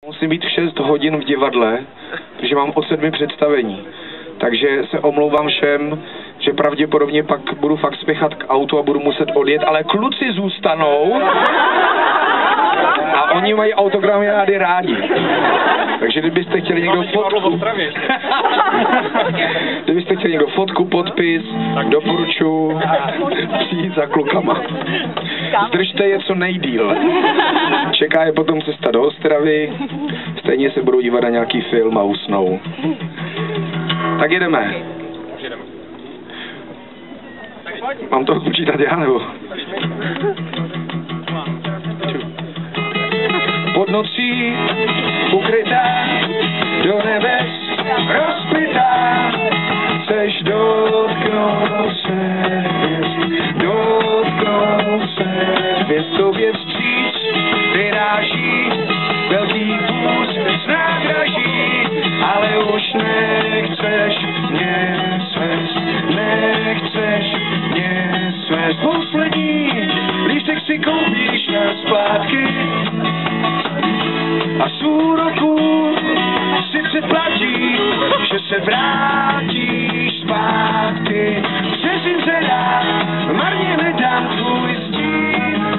Musím být 6 hodin v divadle, protože mám od 7 představení. Takže se omlouvám všem, že pravděpodobně pak budu fakt spěchat k autu a budu muset odjet, ale kluci zůstanou a oni mají autogramy rádi. Takže kdybyste chtěli někdo fotku, kdybyste chtěli někdo fotku, podpis, doporučuji přijít za klukama. Zdržte je co nejdýl. Čeká je potom cesta do Ostravy, stejně se budou dívat na nějaký film a usnou. Tak jedeme. Mám to počítat já, nebo? Pod nocí ukrytá, do nebes rozplytá, chceš dotknout se hvězd, tobě vstříc vyráží velký vůz z nádraží, ale už nechceš mě svést, poslední lístek si koupíš na splátky a z úroku si předplatí, že se vrátíš zpátky. Přes inzerát marně hledám tvůj stín,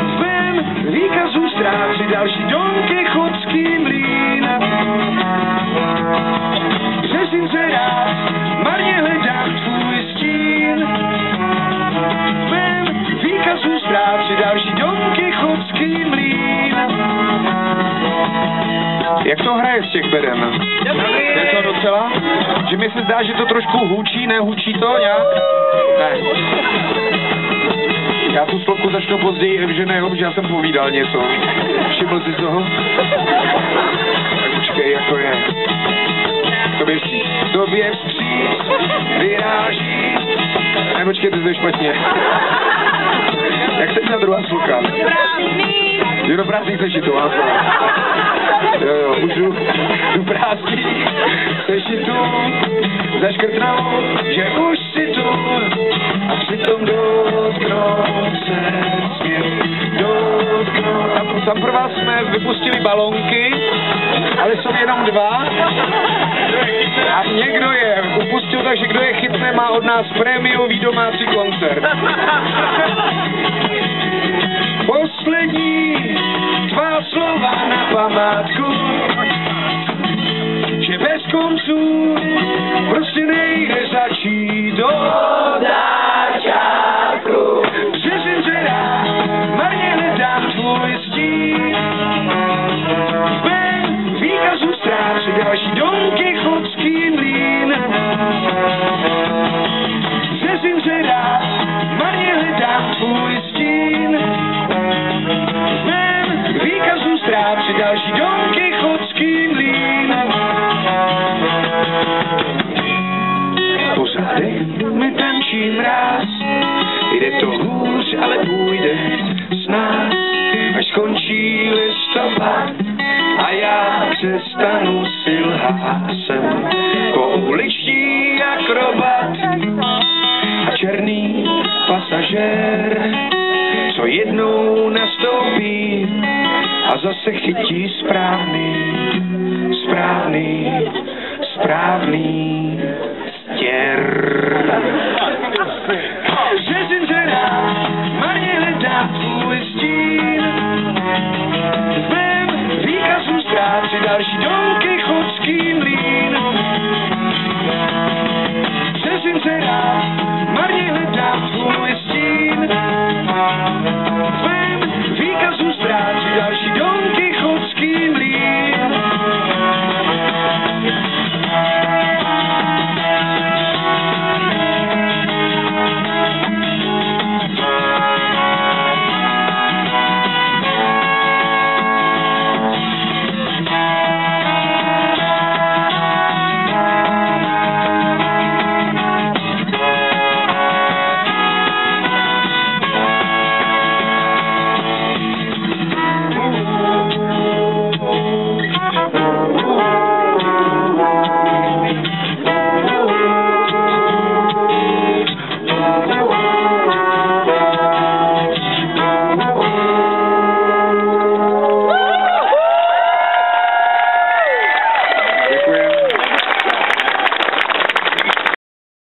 v mém výkazu ztrácí další Don Kichotský mlýn. Přes inzerát marně hledám tvůj stín, v mém výkazu ztrácí další Don Kichotský mlýn. Jak to hraje z těch beden? Je to docela? Že mi se zdá, že to trošku hučí, nehučí to nějak? Ne. Já tu sloku začnu později, že ne, že já jsem povídal něco. Všiml jsi toho? Tak počkej, jak to je. Tobě vstříc vyráží. Ne, počkej, to je špatně. Jak se ta druhá sloka? Je do prázdných sešitu, mám to. Jo, můžu do prázdných sešitu zaškrtnout, že už si tu a přitom dotknout se smět, dotknout. Tam pro vás jsme vypustili balónky, ale jsou jenom 2 a někdo je upustil, takže kdo je chytne, má od nás prémiový domácí koncert. Poslední tvá slova na památku, že bez konců prostě nejde začít od začátku. Přes inzerát marně hledám tvůj stín, v mém výkazu ztrácí další Don Kichotský mlýn. Přes inzerát marně hledám tvůj stín, v mém výkazu ztrácí další Don Kichotský mlýn. Po zádech mi tančí mráz, jde to hůř, ale půjde s nás, až skončí listopad a já přestanu si lhát. Jsem pouliční akrobat a černý pasažér, co jednou nastoupí a zase chytí správný stěr. Přes inzerát marně hledám tvůj stín, v mém výkazu ztrácí další